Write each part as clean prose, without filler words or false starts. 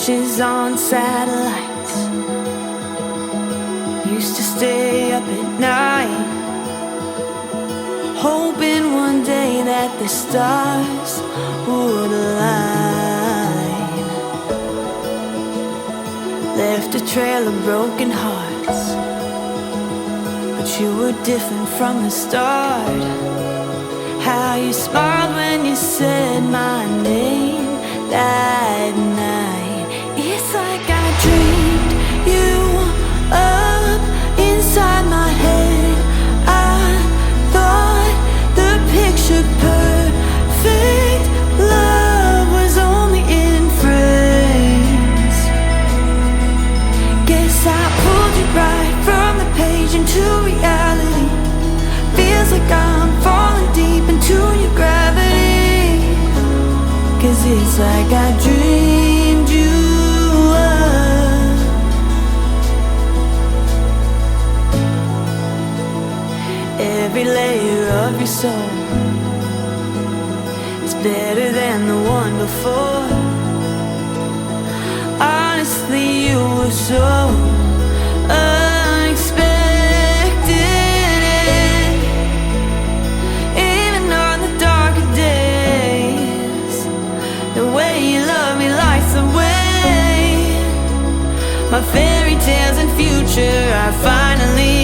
dishes on satellites. Used to stay up at night, hoping one day that the stars would align. Left a trail of broken hearts, but you were different from the start. How you smiled when you said my name that night. It's like I dreamed you up inside my head. I thought the picture perfect love was only in frames. Guess I pulled you right from the page into reality. Feels like I'm falling deep into your gravity. 'Cause it's like I dreamed you up. Every layer of your soul is better than the one before. Honestly, you were so unexpected. Even on the darker days, the way you love me lights the way. My fairy tales and future are finally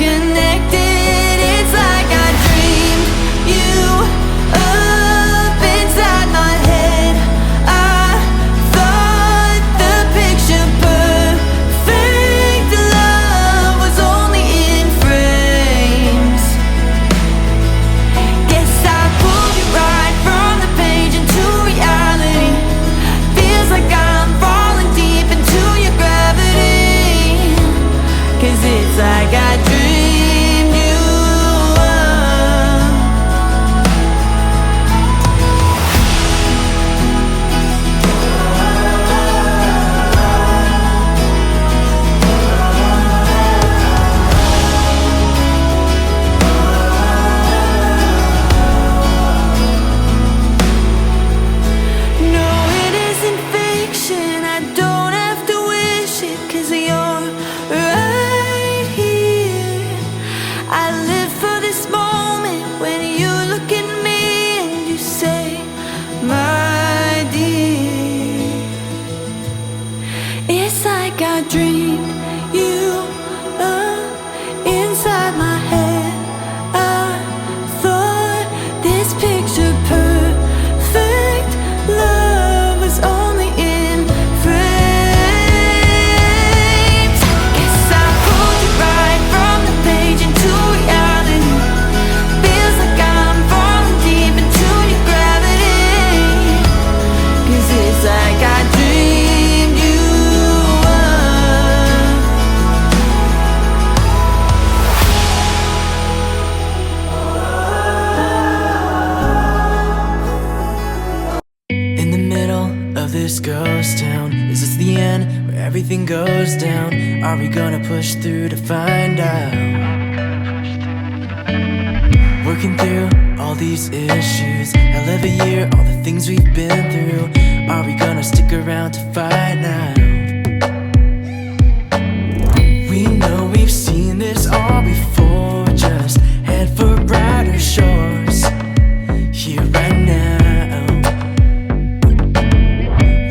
connected. It's like I dreamed you up inside my head. I thought the picture perfect love was only in frames. Guess I pulled you right from the page into reality. Feels like I'm falling deep into your gravity. 'Cause it's like I dreamed you up. No, it isn't fiction. I don't have to wish it, 'cause you're right here. I live for this moment when you look at me and you say, my dear. It's like I dreamed you up inside my head. I thought this picture perfect love was only in frames. Guess I pulled you right from the page into reality. Feels like I'm falling deep into your gravity. 'Cause it's like I dreamed you up. In the middle of this ghost town, is this the end where everything goes down? Are we gonna push through to find out? Working through all these issues, hell of a year, all the things we've been through. Are we gonna stick around to find out? We know we've seen this all before, just head for brighter shores. Here right now,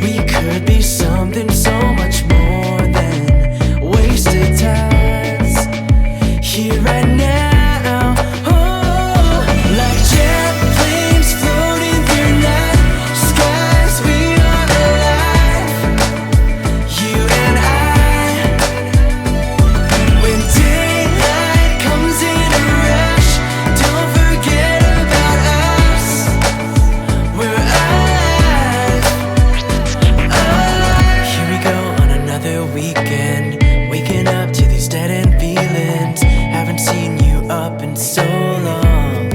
we could be something so much more than wasted times. Here right now, oh, like jet planes floating through night skies, we are alive. You and I, when daylight comes in a rush, don't forget about us. We're alive. Here we go on another weekend, waking up to these dead end feelings. Haven't seen you up in so long.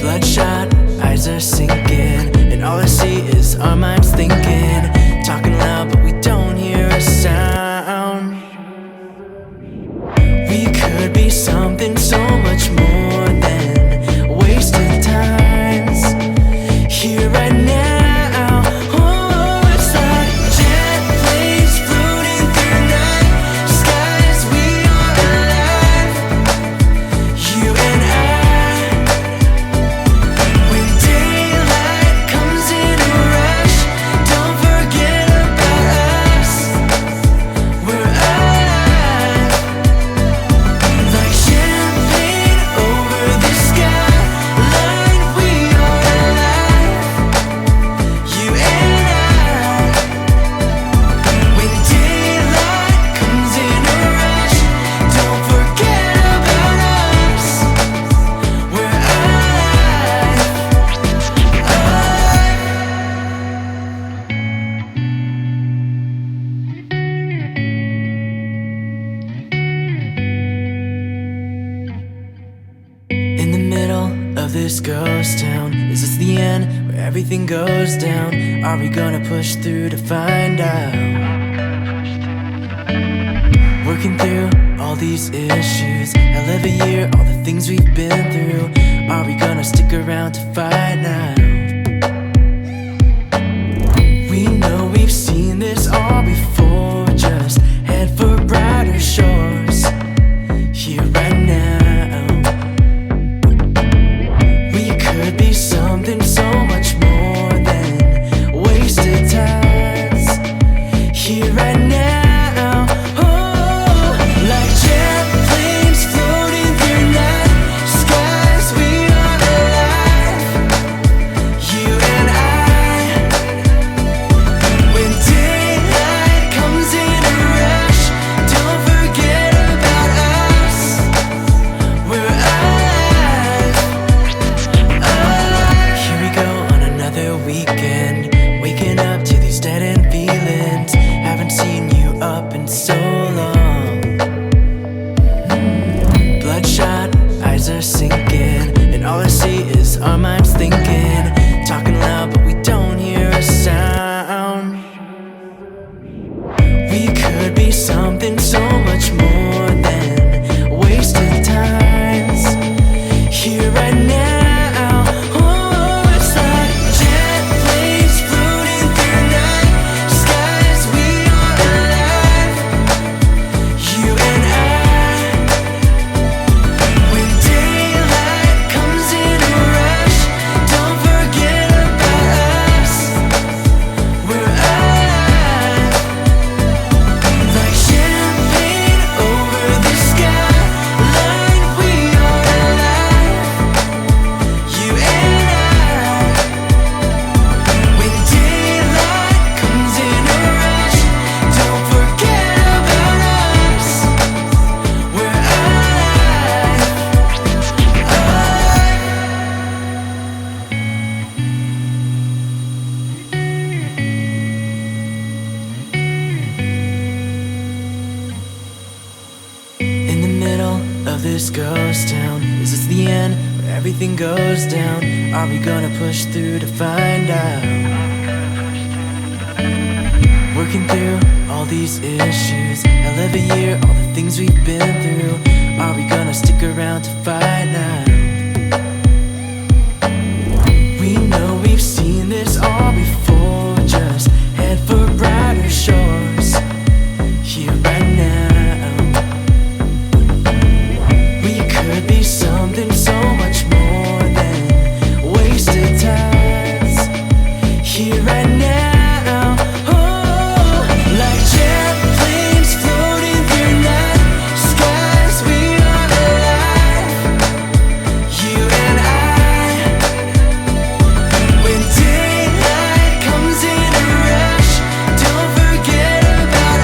Bloodshot eyes are sinking, and all I see is our minds thinking. Talking loud, but we don't hear a sound. We could be something so much more than wasted times. Here right now, oh, this ghost town? Is this the end where everything goes down? Are we gonna push through to find out? Working through all these issues, hell of a year, all the things we've been through. Are we gonna stick around to find out? We know we've seen this all before. Just head for brighter shores here right now. We could be something so much more than wasted times here right now. Oh, like jet planes floating through night skies, we are alive, you and I. When daylight comes in a rush, don't forget about us. We're alive, alive. Here we go on another weekend, waking up to these dead-end feelings. Haven't seen you up in so long. Bloodshot eyes are sinking, and all I see is our minds thinking. Talking loud, but we don't hear a sound. We could be something so much more than wasted times here right now. Oh, it's like jet planes floating through night skies, we are alive, you and I. When daylight comes in a rush, don't forget about us. We're alive, like champagne over the skyline. We are alive, you and I. When daylight comes in a rush, don't forget about us. We're alive, alive. In the middle of this ghost town, is this the end where everything goes down? Are we gonna push through to find out? Working through all these issues, hell of a year, all the things we've been through. Are we gonna stick around to find out? We know we've seen this all before. Just head for brighter shores here right now. We could be something so much more than wasted times here right now. Oh, like jet planes floating through night skies, we are alive, you and I. When daylight comes in a rush, don't forget about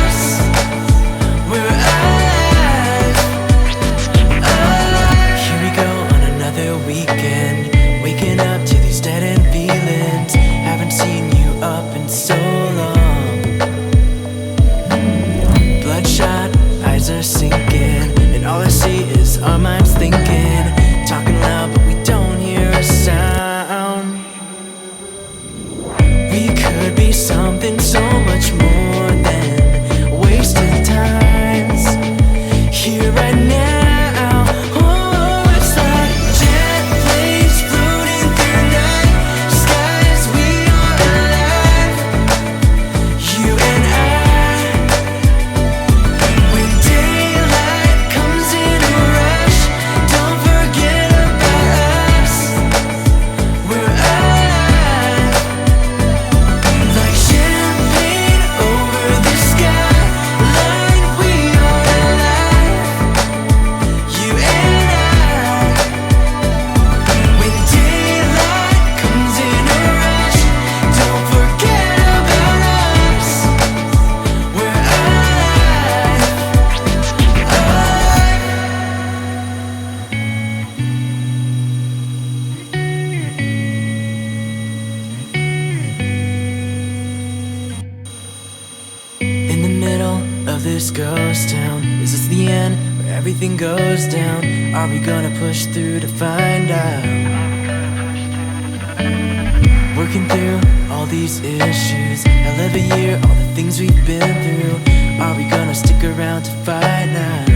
us. We're alive, alive. Here we go on another weekend, waking up to these dead-end feelings. Haven't seen you up in so long. Bloodshot eyes are sinking, and all I see is our minds thinking. Talking loud, but we don't hear a sound. We could be something so much more than wasted times here right now. Oh, it's like jet planes floating through night skies, we are alive, you and I. When daylight comes in a rush, don't forget about us. We're alive, like champagne over the skyline. We are alive, you and I. When daylight comes in a rush, don't forget about us. We're alive, alive. In the middle of this ghost town, is this the end where everything goes down? Are we gonna push through to find out? working through all these issues. Hell of a year, all the things we've been through. Are we gonna stick around to fight now?